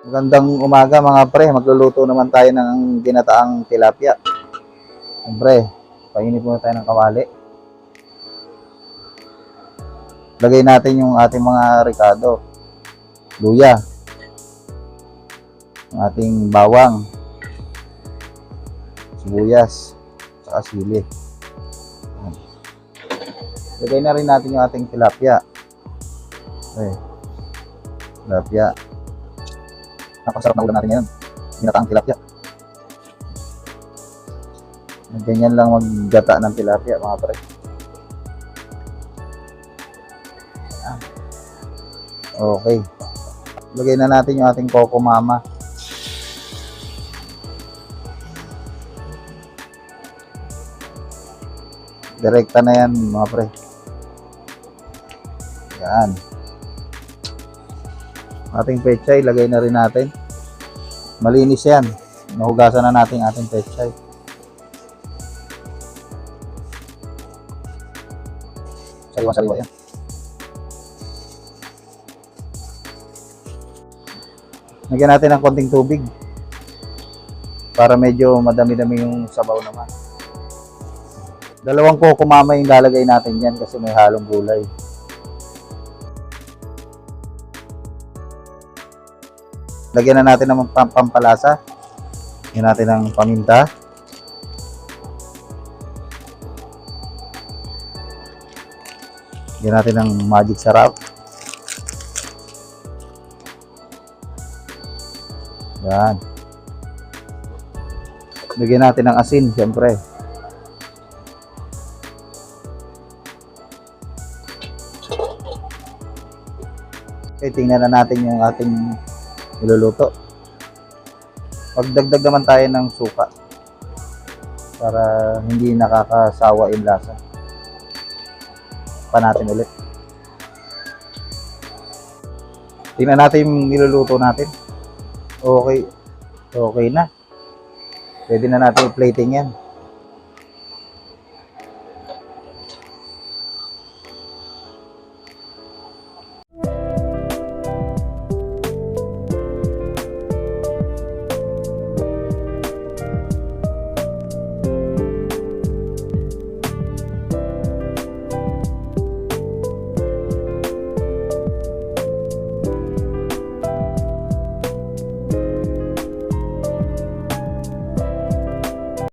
Magandang umaga mga pre, magluluto naman tayo ng ginataang tilapia. Siyempre, painit muna tayo ng kawali. Lagay natin yung ating mga ricado, luya, yung ating bawang, sibuyas, saka sili. Lagay na rin natin yung ating tilapia. Okay. Tilapia. Napasarap na ulam natin ngayon. Ginataang tilapia. Ganyan lang maggata ng tilapia mga pre. Okay. Lagay na natin yung ating Coco Mama. Direkta na yan mga pre. Yan. Ating pechay, lagay na rin natin. Malinis yan. Nahugasan na natin ating pechay. Sariwa-sariwa yan. Lagyan natin ng konting tubig para medyo madami-dami yung sabaw naman. 2 Coco Mama yung lalagay natin yan kasi may halong gulay. Lagyan na natin ng pampalasa. Lagyan natin ng paminta. Lagyan natin ng magic sarap. Yan. Lagyan natin ng asin, siyempre. Okay, tingnan na natin yung ating niluluto. Pagdagdag naman tayo ng suka para hindi nakakasawa yung lasa. Pa natin ulit. Tingnan natin yung niluluto natin. Okay. Okay na. Pwede na natin i-plating yan.